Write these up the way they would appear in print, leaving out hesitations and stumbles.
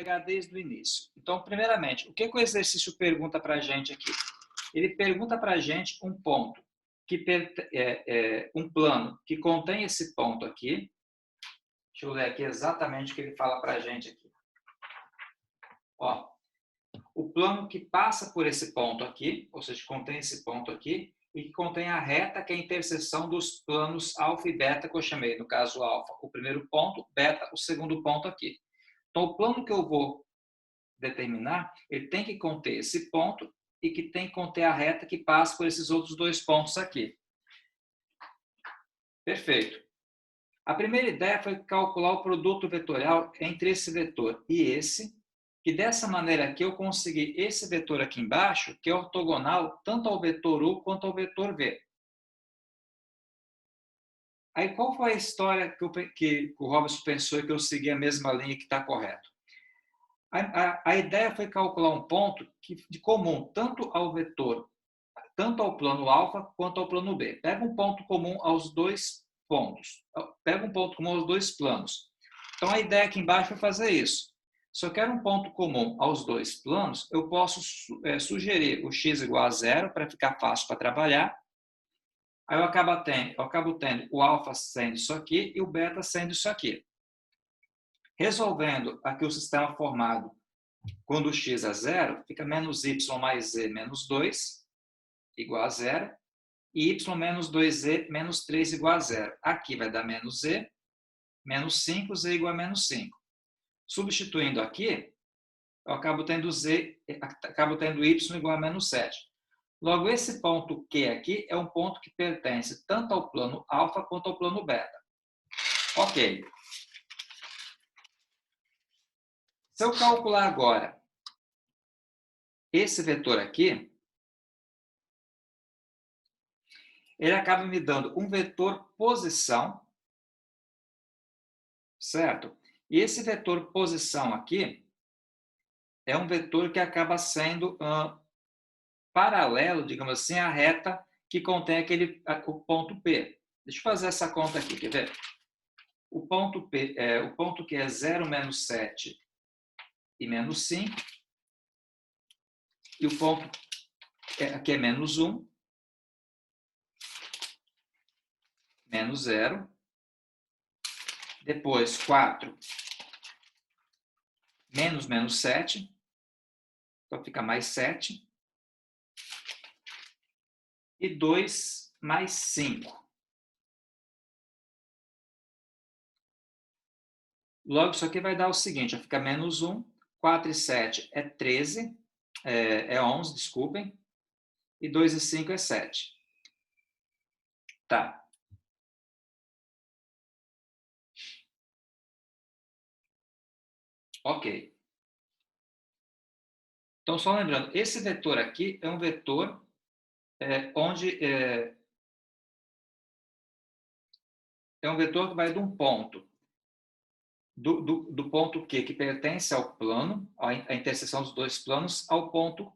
pegar desde o início. Então, primeiramente, o que o exercício pergunta para a gente aqui? Ele pergunta para a gente um ponto, um plano que contém esse ponto aqui. Deixa eu ler aqui exatamente o que ele fala para a gente aqui. Ó, o plano que passa por esse ponto aqui, ou seja, contém esse ponto aqui, e que contém a reta, que é a interseção dos planos alfa e beta, que eu chamei, no caso alfa, o primeiro ponto, beta, o segundo ponto aqui. Então, o plano que eu vou determinar, ele tem que conter esse ponto e que tem que conter a reta que passa por esses outros dois pontos aqui. Perfeito. A primeira ideia foi calcular o produto vetorial entre esse vetor e esse, que dessa maneira aqui eu consegui esse vetor aqui embaixo, que é ortogonal tanto ao vetor U quanto ao vetor V. Aí qual foi a história que o Robson pensou e que eu segui a mesma linha que está correto? A ideia foi calcular um ponto de comum tanto ao vetor, tanto ao plano alfa quanto ao plano B. Pega um ponto comum aos dois pontos. Pega um ponto comum aos dois planos. Então, a ideia aqui embaixo é fazer isso. Se eu quero um ponto comum aos dois planos, eu posso sugerir o x igual a zero para ficar fácil para trabalhar. Aí eu acabo tendo o alfa sendo isso aqui e o beta sendo isso aqui. Resolvendo aqui o sistema formado quando o x é zero, fica menos y mais z menos 2 igual a zero. E y menos 2z menos 3 igual a zero. Aqui vai dar menos z, menos 5, z igual a menos 5. Substituindo aqui, eu acabo tendo y igual a menos 7. Logo, esse ponto Q aqui é um ponto que pertence tanto ao plano alfa quanto ao plano beta. Ok. Se eu calcular agora esse vetor aqui, ele acaba me dando um vetor posição, certo? E esse vetor posição aqui é um vetor que acaba sendo paralelo, digamos assim, à reta que contém o ponto P. Deixa eu fazer essa conta aqui, quer ver? O ponto P, o ponto que é 0, menos 7 e menos 5. E o ponto aqui é menos 1, menos 0. Depois, 4 menos 7. Então, fica mais 7. E 2 mais 5. Logo, isso aqui vai dar o seguinte, vai ficar menos 1, 4 e 7 é 13, é 11, desculpem, e 2 e 5 é 7. Tá. Ok. Então, só lembrando, esse vetor aqui é um vetor onde é um vetor que vai de um ponto, do ponto Q, que pertence ao plano, a interseção dos dois planos, ao ponto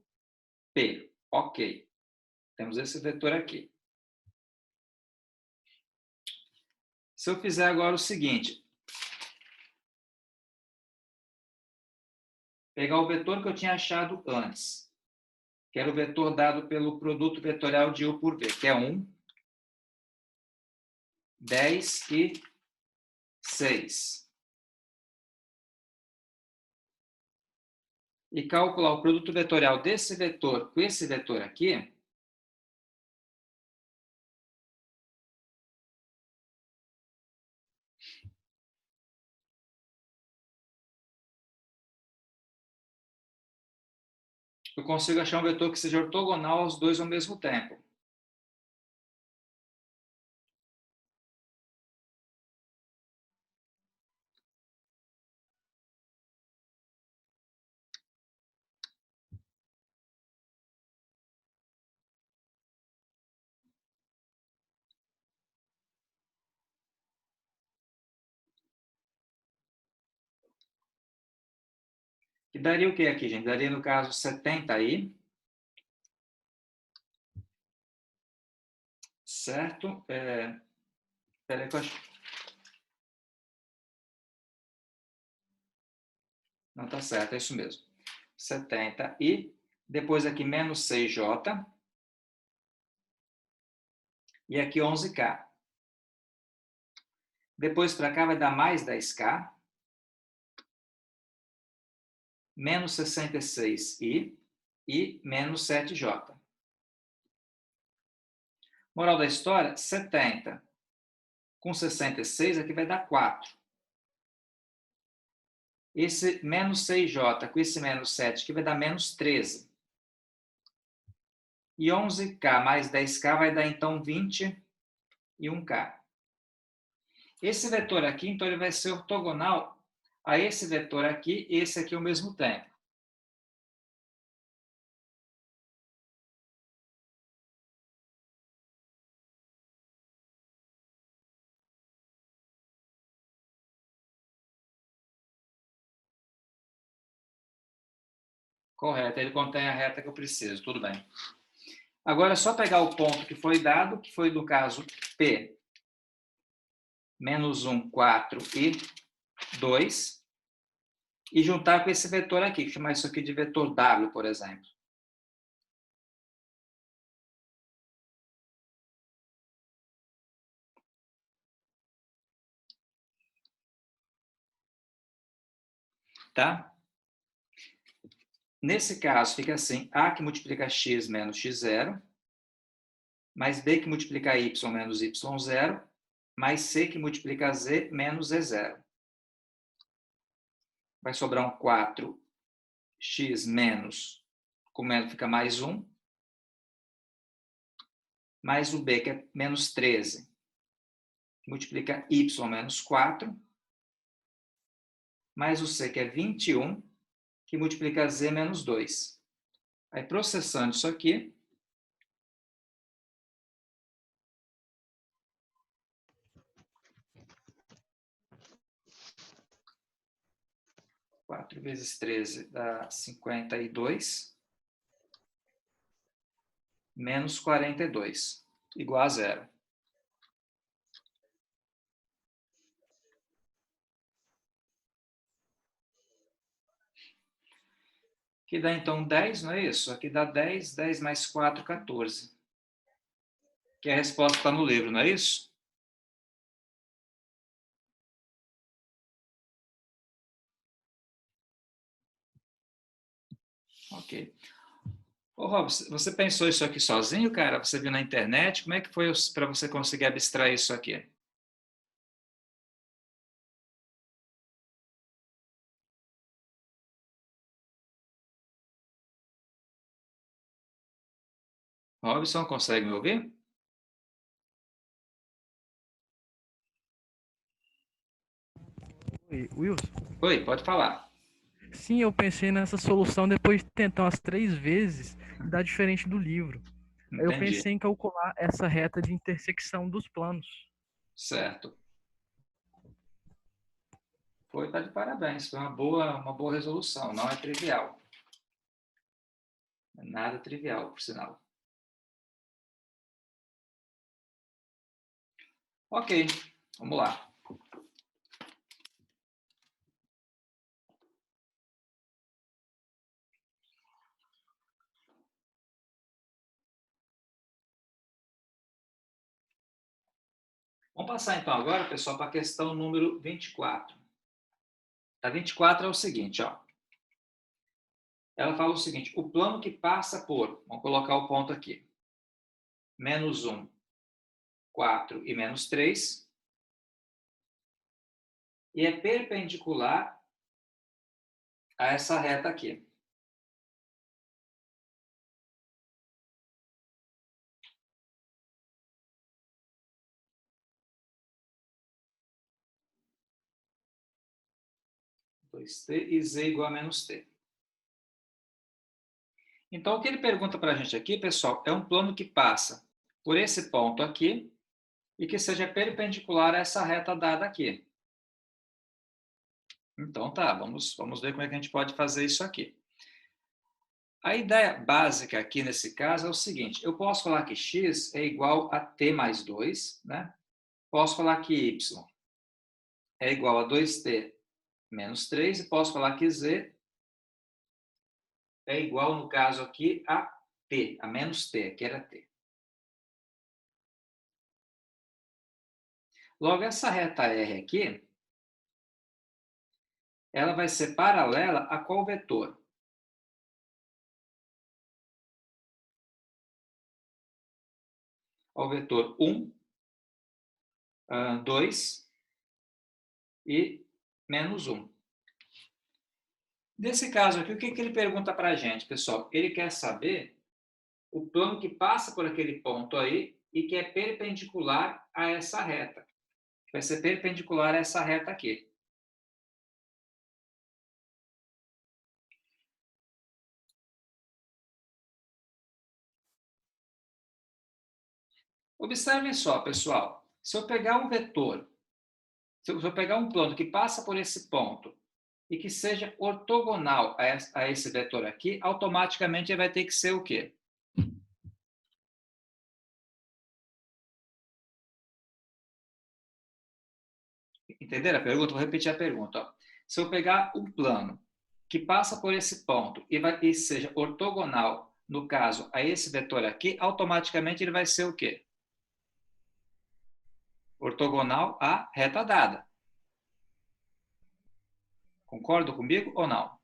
P. Ok. Temos esse vetor aqui. Se eu fizer agora o seguinte, pegar o vetor que eu tinha achado antes, que era o vetor dado pelo produto vetorial de U por V, que é 1, 10 e 6. E calcular o produto vetorial desse vetor com esse vetor aqui, eu consigo achar um vetor que seja ortogonal aos dois ao mesmo tempo. Que daria o que aqui, gente? Daria, no caso, 70i. Certo? Peraí que eu acho... Não está certo, é isso mesmo. 70 e depois aqui menos 6J. E aqui 11K. Depois para cá vai dar mais 10K. Menos 66i e menos 7J. Moral da história, 70 com 66 aqui vai dar 4. Esse menos 6J com esse menos 7 aqui vai dar menos 13. E 11K mais 10K vai dar, então, 21K. Esse vetor aqui, então, ele vai ser ortogonal a esse vetor aqui e esse aqui ao mesmo tempo. Correto, ele contém a reta que eu preciso, tudo bem. Agora é só pegar o ponto que foi dado, que foi do caso P, menos 1, 4 e 2, e juntar com esse vetor aqui, chamar isso aqui de vetor W, por exemplo. Tá? Nesse caso, fica assim, A que multiplica x menos x0, mais B que multiplica y menos y0, mais C que multiplica z menos z0. Vai sobrar um 4x menos, com menos fica mais 1, mais o B que é menos 13, que multiplica y menos 4, mais o C que é 21, que multiplica z menos 2. Aí, processando isso aqui, 4 vezes 13 dá 52, menos 42, igual a 0. Que dá, então, 10, não é isso? Aqui dá 10, 10 mais 4, 14. Que é a resposta que está no livro, não é isso? Ok. Ô, Rob, você pensou isso aqui sozinho, cara? Você viu na internet? Como é que foi para você conseguir abstrair isso aqui? Robson, consegue me ouvir? Oi, Wilson? Oi, pode falar. Sim, eu pensei nessa solução depois de tentar umas 3 vezes e dar diferente do livro. Aí eu Entendi. pensei em calcular essa reta de intersecção dos planos. Certo. Foi, tá de parabéns. Foi uma boa resolução. Não é trivial. Não é nada trivial, por sinal. Ok, vamos lá. Vamos passar, então, agora, pessoal, para a questão número 24. A 24 é o seguinte, ó. Ela fala o seguinte, o plano que passa por, vamos colocar o ponto aqui, menos 1, 4 e menos 3, e é perpendicular a essa reta aqui. T e z igual a menos t. Então, o que ele pergunta para a gente aqui, pessoal, é um plano que passa por esse ponto aqui e que seja perpendicular a essa reta dada aqui. Então, tá, vamos ver como é que a gente pode fazer isso aqui. A ideia básica aqui nesse caso é o seguinte, eu posso falar que x é igual a t mais 2, né? Posso falar que y é igual a 2t menos 3, e posso falar que Z é igual, no caso aqui, a T, a menos T, aqui era T. Logo, essa reta R aqui, ela vai ser paralela a qual vetor? Ao vetor 1, 2 e menos 1. Nesse caso aqui, o que ele pergunta para a gente, pessoal? Ele quer saber o plano que passa por aquele ponto aí e que é perpendicular a essa reta. Vai ser perpendicular a essa reta aqui. Observem só, pessoal. Se eu pegar um vetor, se eu pegar um plano que passa por esse ponto e que seja ortogonal a esse vetor aqui, automaticamente ele vai ter que ser o quê? Entenderam a pergunta? Vou repetir a pergunta. Ó. Se eu pegar um plano que passa por esse ponto e seja ortogonal, no caso, a esse vetor aqui, automaticamente ele vai ser o quê? Ortogonal à reta dada. Concorda comigo ou não?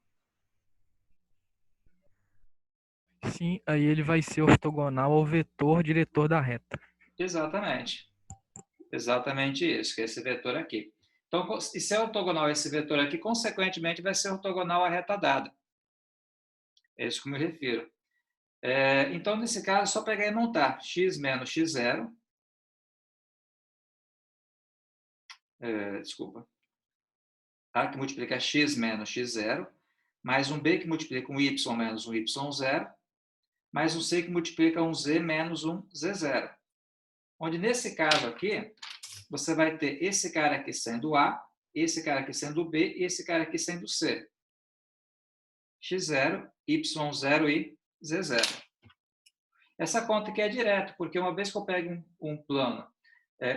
Sim, aí ele vai ser ortogonal ao vetor diretor da reta. Exatamente. Exatamente isso, que é esse vetor aqui. Então, e se é ortogonal a esse vetor aqui, consequentemente vai ser ortogonal à reta dada. É isso que eu me refiro. Então, nesse caso, é só pegar e montar x menos x0. Desculpa. Tá? Que multiplica x menos x0, mais um b que multiplica um y menos um y0, mais um c que multiplica um z menos um z0. Onde, nesse caso aqui, você vai ter esse cara aqui sendo A, esse cara aqui sendo B e esse cara aqui sendo C. x0, y0 e z0. Essa conta aqui é direto, porque uma vez que eu pego um plano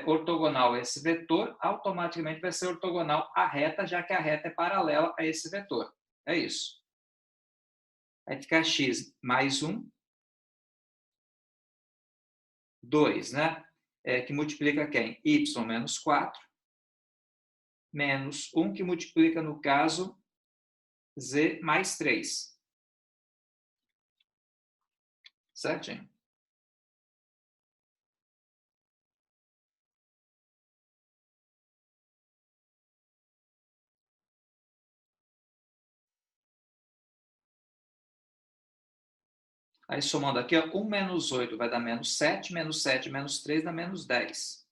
ortogonal a esse vetor, automaticamente vai ser ortogonal à reta, já que a reta é paralela a esse vetor. É isso. Vai ficar x mais 1, 2, né? Que multiplica quem? Y menos 4, menos 1, que multiplica, no caso, z mais 3. Certinho? Aí, somando aqui, ó, 1 menos 8 vai dar menos 7 menos 3 dá menos 10.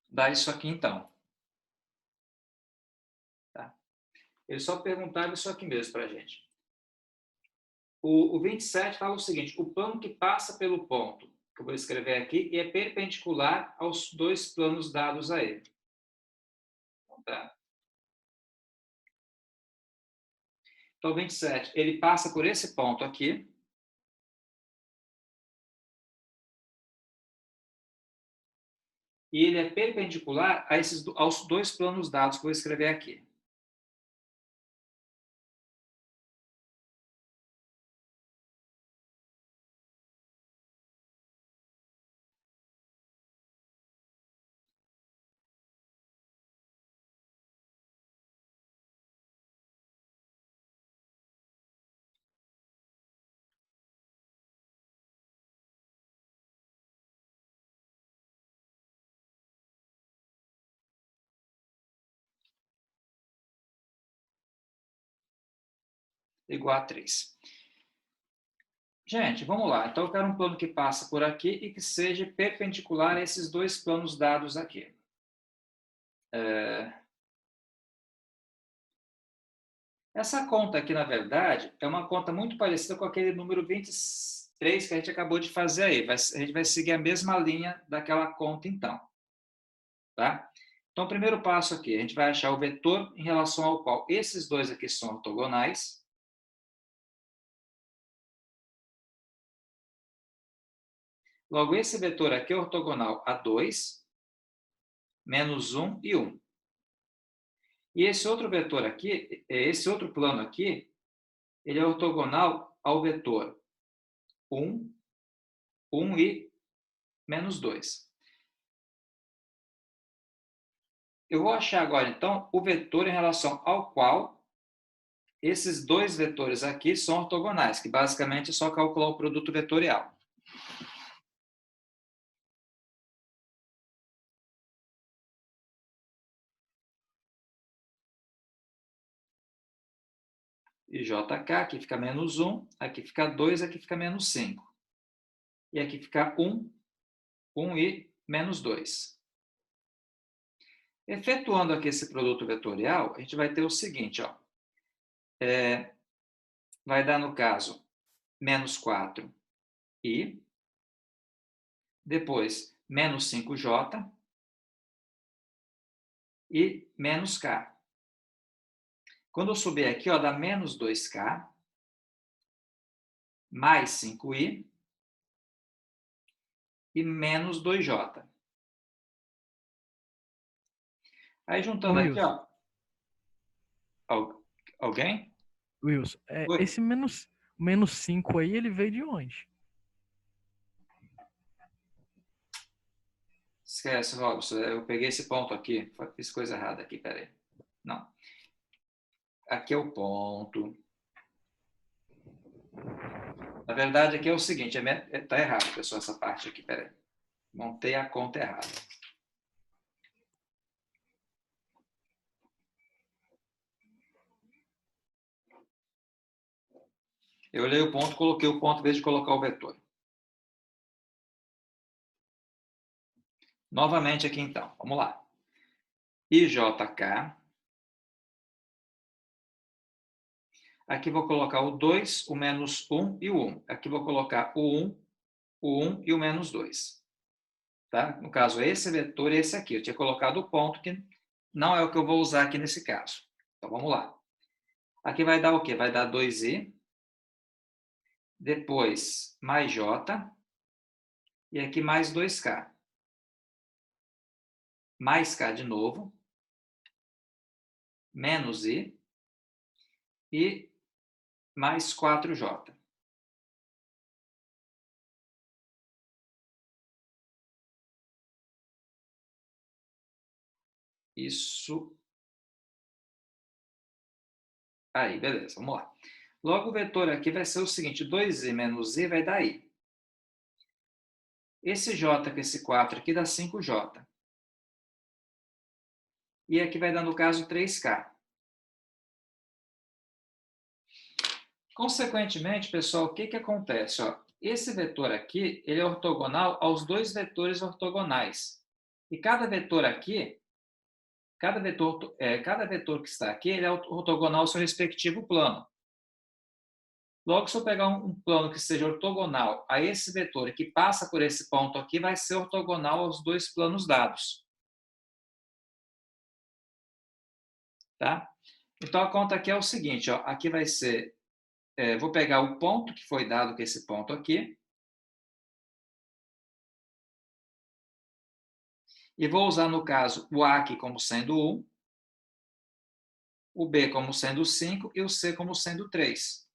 Dá isso aqui, então. Tá? Ele só perguntava isso aqui mesmo para a gente. O 27 fala o seguinte: o plano que passa pelo ponto, que eu vou escrever aqui, e é perpendicular aos dois planos dados a ele. Tá? Então, 27, ele passa por esse ponto aqui. E ele é perpendicular aos dois planos dados que eu vou escrever aqui. Igual a 3. Gente, vamos lá. Então, eu quero um plano que passa por aqui e que seja perpendicular a esses dois planos dados aqui. Essa conta aqui, na verdade, é uma conta muito parecida com aquele número 23 que a gente acabou de fazer aí. A gente vai seguir a mesma linha daquela conta, então. Tá? Então, o primeiro passo aqui, a gente vai achar o vetor em relação ao qual esses dois aqui são ortogonais. Logo, esse vetor aqui é ortogonal a 2, menos 1 e 1. E esse outro vetor aqui, esse outro plano aqui, ele é ortogonal ao vetor 1, 1 e menos 2. Eu vou achar agora, então, o vetor em relação ao qual esses dois vetores aqui são ortogonais, que basicamente é só calcular o produto vetorial. E JK, aqui fica menos 1, aqui fica 2, aqui fica menos 5. E aqui fica 1, 1 e menos 2. Efetuando aqui esse produto vetorial, a gente vai ter o seguinte, ó. Vai dar, no caso, menos 4 e depois menos 5J e menos K. Quando eu subir aqui, ó, dá menos 2K mais 5i e menos 2J. Aí, juntando aqui, ó. Alguém? Wilson, esse menos 5 aí, ele veio de onde? Esquece, Robson. Eu peguei esse ponto aqui. Fiz coisa errada aqui, peraí. Não. Aqui é o ponto. Na verdade, aqui é o seguinte. Está errado, pessoal, essa parte aqui, peraí. Montei a conta errada. Eu olhei o ponto, coloquei o ponto em vez de colocar o vetor. Novamente aqui, então. Vamos lá. IJK. Aqui vou colocar o 2, o menos 1 e o 1. Aqui vou colocar o 1 e o menos 2. Tá? No caso, esse vetor e esse aqui. Eu tinha colocado o ponto, que não é o que eu vou usar aqui nesse caso. Então, vamos lá. Aqui vai dar o quê? Vai dar 2i, depois mais j, e aqui mais 2k. Mais k de novo, menos i, e mais 4j. Isso. Aí, beleza, vamos lá. Logo, o vetor aqui vai ser o seguinte, 2i menos i vai dar i. Esse j com esse 4 aqui dá 5j. E aqui vai dar, no caso, 3k. Consequentemente, pessoal, o que acontece? Ó, esse vetor aqui, ele é ortogonal aos dois vetores ortogonais. E cada vetor aqui, cada vetor que está aqui, ele é ortogonal ao seu respectivo plano. Logo, se eu pegar um plano que seja ortogonal a esse vetor e que passa por esse ponto aqui, vai ser ortogonal aos dois planos dados. Tá? Então, a conta aqui é o seguinte, ó, aqui vai ser, vou pegar o ponto que foi dado com esse ponto aqui, e vou usar, no caso, o A aqui como sendo 1, o B como sendo 5 e o C como sendo 3.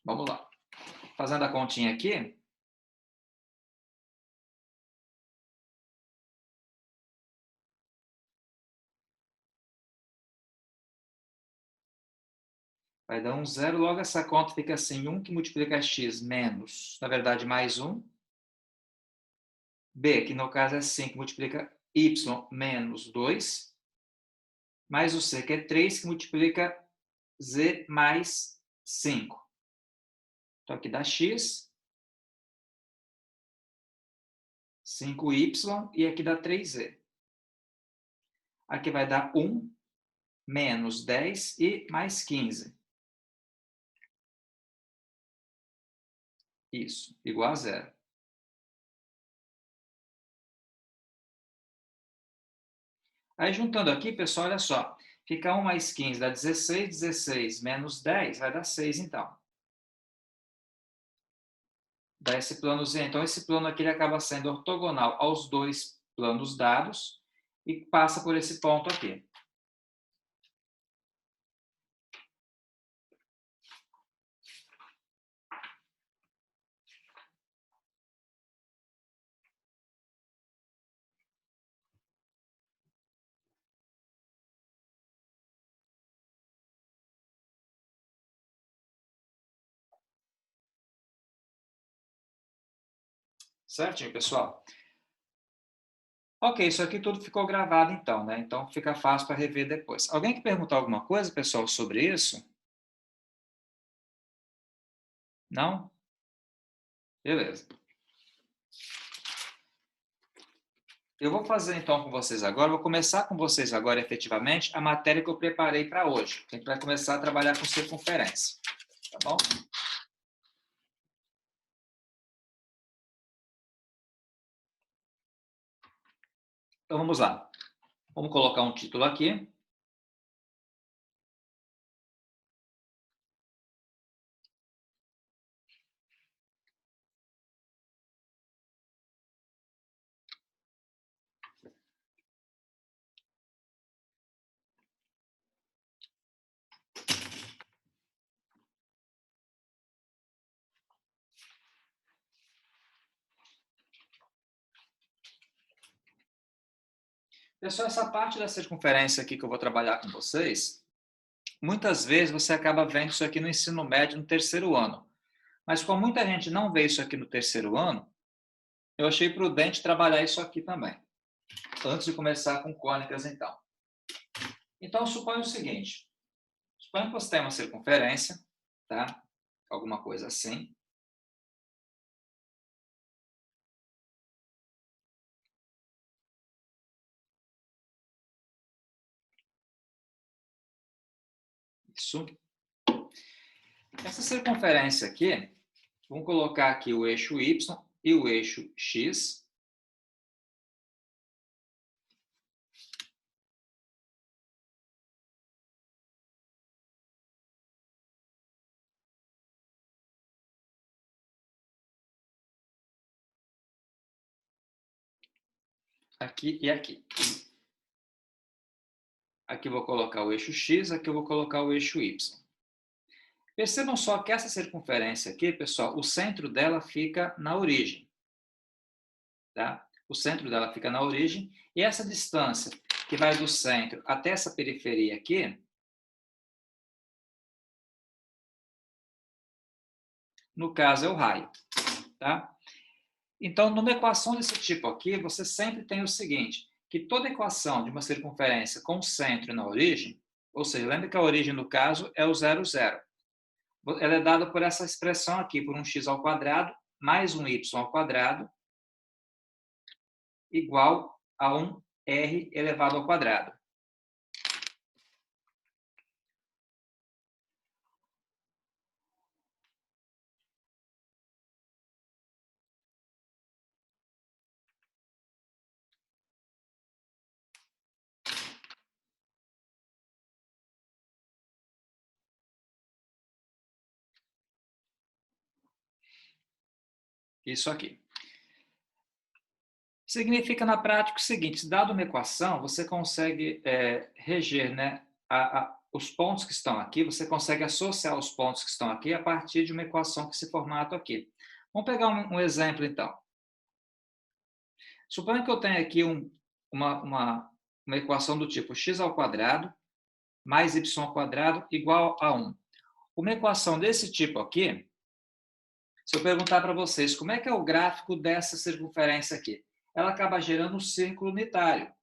Vamos lá. Fazendo a continha aqui, vai dar um zero, logo essa conta fica assim, 1 que multiplica x menos, na verdade, mais 1. B, que no caso é 5, multiplica y menos 2. Mais o C, que é 3, que multiplica z mais 5. Então, aqui dá x, 5y, e aqui dá 3z. Aqui vai dar 1 menos 10 e mais 15. Isso, igual a zero. Aí, juntando aqui, pessoal, olha só. Fica 1 mais 15 dá 16, 16 menos 10 vai dar 6, então. Dá esse planozinho. Então, esse plano aqui ele acaba sendo ortogonal aos dois planos dados e passa por esse ponto aqui. Certinho, pessoal? Ok, isso aqui tudo ficou gravado então, né? Então fica fácil para rever depois. Alguém quer perguntar alguma coisa, pessoal, sobre isso? Não? Beleza. Eu vou fazer então com vocês agora, vou começar com vocês agora efetivamente a matéria que eu preparei para hoje. A gente vai começar a trabalhar com circunferência, tá bom? Então vamos lá. Vamos colocar um título aqui. Pessoal, essa parte da circunferência aqui que eu vou trabalhar com vocês, muitas vezes você acaba vendo isso aqui no ensino médio no terceiro ano. Mas como muita gente não vê isso aqui no terceiro ano, eu achei prudente trabalhar isso aqui também. Antes de começar com cônicas, então. Então, suponha o seguinte. Suponha que você tem uma circunferência, tá? Alguma coisa assim. Isso. Essa circunferência aqui, vamos colocar aqui o eixo Y e o eixo X. Aqui e aqui. Aqui eu vou colocar o eixo X, aqui eu vou colocar o eixo Y. Percebam só que essa circunferência aqui, pessoal, o centro dela fica na origem. Tá? O centro dela fica na origem e essa distância que vai do centro até essa periferia aqui, no caso é o raio. Tá? Então, numa equação desse tipo aqui, você sempre tem o seguinte, que toda equação de uma circunferência com centro na origem, ou seja, lembra que a origem, no caso, é o 0, 0. Ela é dada por essa expressão aqui, por um x ao quadrado mais um y ao quadrado igual a um r elevado ao quadrado. Isso aqui. Significa na prática o seguinte, dado uma equação, você consegue reger, né, os pontos que estão aqui, você consegue associar os pontos que estão aqui a partir de uma equação com esse formato aqui. Vamos pegar um exemplo, então. Suponha que eu tenho aqui uma equação do tipo x ao quadrado mais y ao quadrado igual a 1. Uma equação desse tipo aqui, se eu perguntar para vocês como é que é o gráfico dessa circunferência aqui, ela acaba gerando um círculo unitário.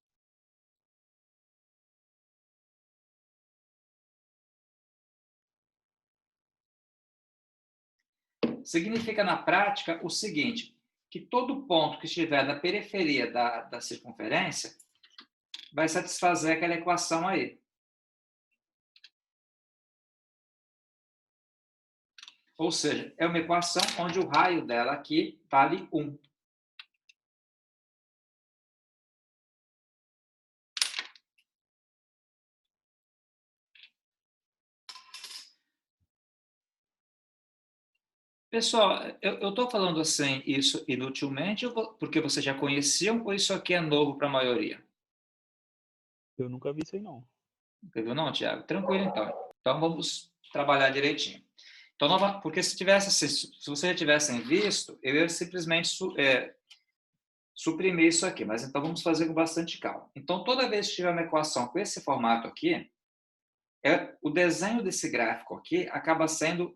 Significa, na prática, o seguinte, que todo ponto que estiver na periferia da circunferência vai satisfazer aquela equação aí. Ou seja, é uma equação onde o raio dela aqui vale 1. Pessoal, eu estou falando assim isso inutilmente porque vocês já conheciam ou isso aqui é novo para a maioria? Eu nunca vi isso aí, não. Nunca viu não, Tiago? Tranquilo, então. Então, vamos trabalhar direitinho. Então, porque se vocês já tivessem visto, eu ia simplesmente suprimir isso aqui, mas então vamos fazer com bastante calma. Então, toda vez que tiver uma equação com esse formato aqui, o desenho desse gráfico aqui acaba sendo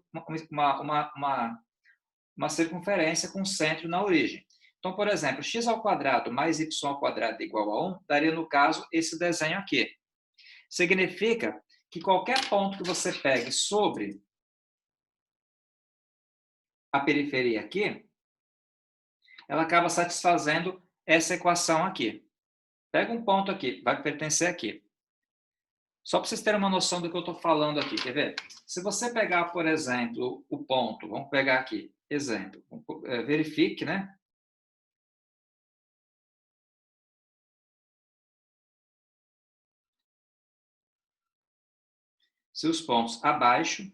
uma circunferência com centro na origem. Então, por exemplo, x ao quadrado mais y ao quadrado igual a 1, daria, no caso, esse desenho aqui. Significa que qualquer ponto que você pegue sobre a periferia aqui, ela acaba satisfazendo essa equação aqui. Pega um ponto aqui, vai pertencer aqui. Só para vocês terem uma noção do que eu estou falando aqui, quer ver? Se você pegar, por exemplo, o ponto, vamos pegar aqui, exemplo, verifique, né? Se os pontos abaixo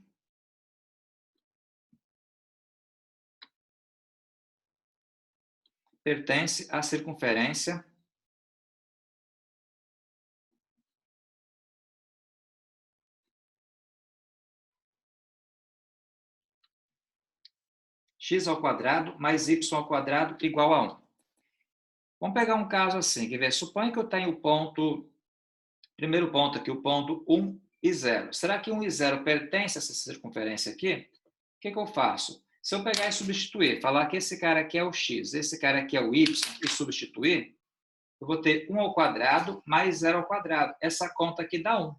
pertence à circunferência x ao quadrado mais y ao quadrado igual a 1. Vamos pegar um caso assim, quer ver? Suponha que eu tenho o ponto, primeiro ponto aqui, o ponto 1 e 0. Será que 1 e 0 pertence a essa circunferência aqui? O que eu faço? Se eu pegar e substituir, falar que esse cara aqui é o x, esse cara aqui é o y, e substituir, eu vou ter 1 ao quadrado mais 0 ao quadrado. Essa conta aqui dá 1.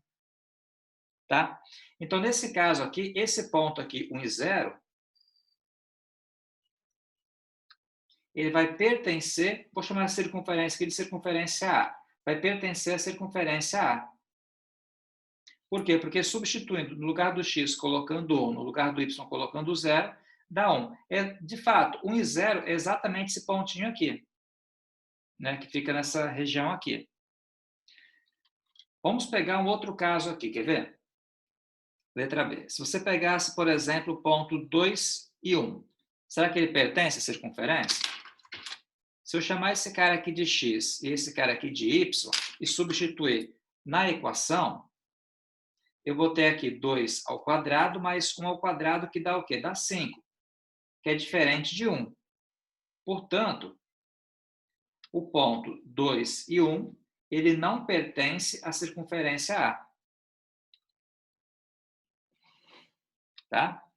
Tá? Então, nesse caso aqui, esse ponto aqui, 1 e 0, ele vai pertencer, vou chamar a circunferência aqui de circunferência A, vai pertencer à circunferência A. Por quê? Porque substituindo no lugar do x, colocando 1, no lugar do y, colocando 0, dá 1. De fato, 1 e 0 é exatamente esse pontinho aqui, né, que fica nessa região aqui. Vamos pegar um outro caso aqui, quer ver? Letra B. Se você pegasse, por exemplo, o ponto 2 e 1, será que ele pertence à circunferência? Se eu chamar esse cara aqui de x e esse cara aqui de y e substituir na equação, eu vou ter aqui 2 ao quadrado mais 1 ao quadrado, que dá o quê? Dá 5, que é diferente de 1. Portanto, o ponto 2 e 1, ele não pertence à circunferência A. Tá?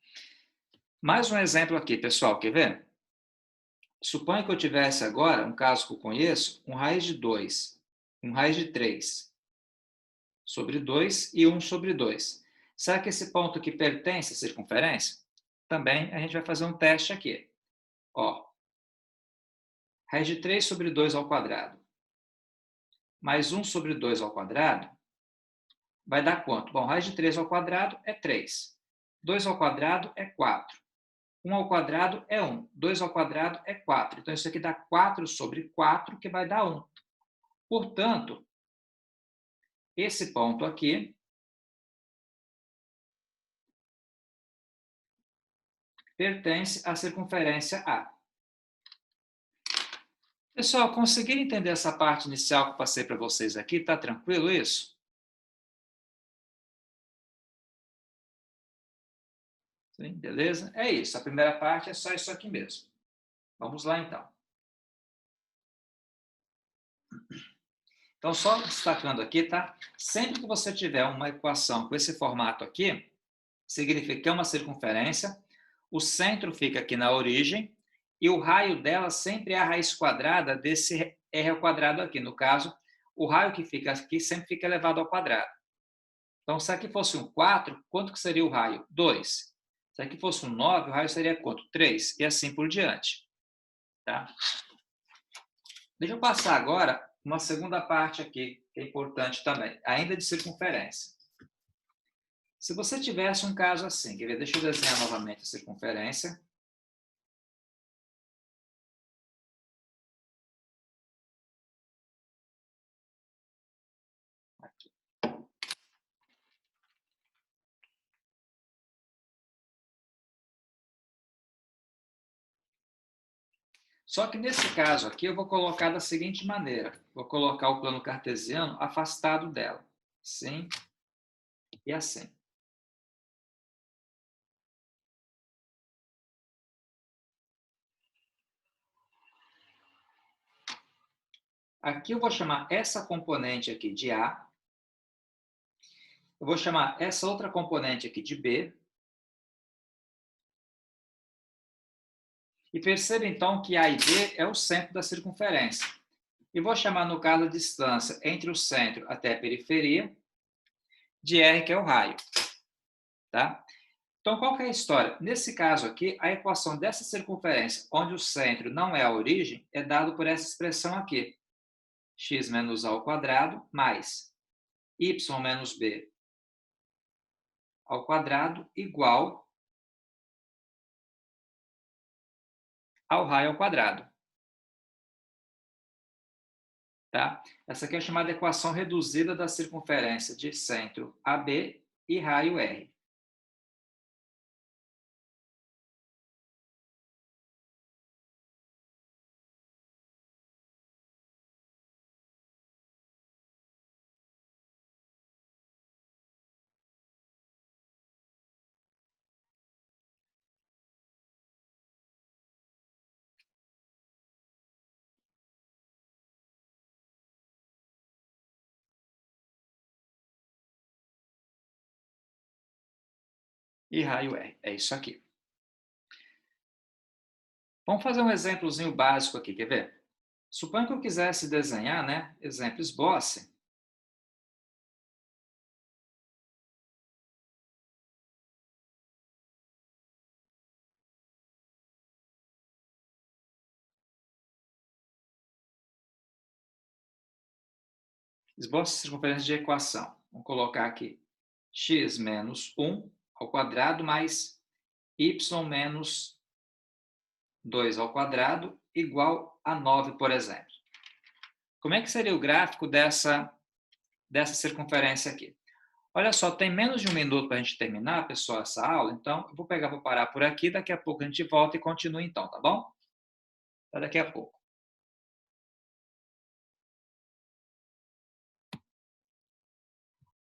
Mais um exemplo aqui, pessoal, quer ver? Suponha que eu tivesse agora, um caso que eu conheço, um raiz de 2, um raiz de 3 sobre 2 e 1 sobre 2. Será que esse ponto aqui pertence à circunferência? Também a gente vai fazer um teste aqui. Ó, raiz de 3 sobre 2 ao quadrado mais 1 sobre 2 ao quadrado vai dar quanto? Bom, raiz de 3 ao quadrado é 3. 2 ao quadrado é 4. 1 ao quadrado é 1. 2 ao quadrado é 4. Então, isso aqui dá 4 sobre 4, que vai dar 1. Portanto, esse ponto aqui pertence à circunferência A. Pessoal, conseguiram entender essa parte inicial que eu passei para vocês aqui? Está tranquilo isso? Sim, beleza? É isso. A primeira parte é só isso aqui mesmo. Vamos lá, então. Então, só destacando aqui, tá? Sempre que você tiver uma equação com esse formato aqui, significa que é uma circunferência, o centro fica aqui na origem e o raio dela sempre é a raiz quadrada desse r ao quadrado aqui. No caso, o raio que fica aqui sempre fica elevado ao quadrado. Então, se aqui fosse um 4, quanto que seria o raio? 2. Se aqui fosse um 9, o raio seria quanto? 3. E assim por diante. Tá? Deixa eu passar agora uma segunda parte aqui, que é importante também, ainda de circunferência. Se você tivesse um caso assim, quer ver? Deixa eu desenhar novamente a circunferência. Aqui. Só que nesse caso aqui eu vou colocar da seguinte maneira. Vou colocar o plano cartesiano afastado dela. Assim e assim. Aqui eu vou chamar essa componente aqui de A. Eu vou chamar essa outra componente aqui de B. E perceba então que A e B é o centro da circunferência. E vou chamar, no caso, a distância entre o centro até a periferia de R, que é o raio. Tá? Então, qual que é a história? Nesse caso aqui, a equação dessa circunferência, onde o centro não é a origem, é dado por essa expressão aqui. X menos A ao quadrado mais Y menos B ao quadrado igual ao raio ao quadrado. Tá? Essa aqui é a chamada equação reduzida da circunferência de centro AB e raio R. E raio R. É isso aqui. Vamos fazer um exemplozinho básico aqui, quer ver? Suponha que eu quisesse desenhar, né? Exemplo, esboce. Esboce a circunferência de equação. Vamos colocar aqui x menos 1 ao quadrado mais y menos 2 ao quadrado igual a 9, por exemplo. Como é que seria o gráfico dessa circunferência aqui? Olha só, tem menos de 1 minuto para a gente terminar, pessoal, essa aula, então eu vou parar por aqui, daqui a pouco a gente volta e continua então, tá bom? Até daqui a pouco.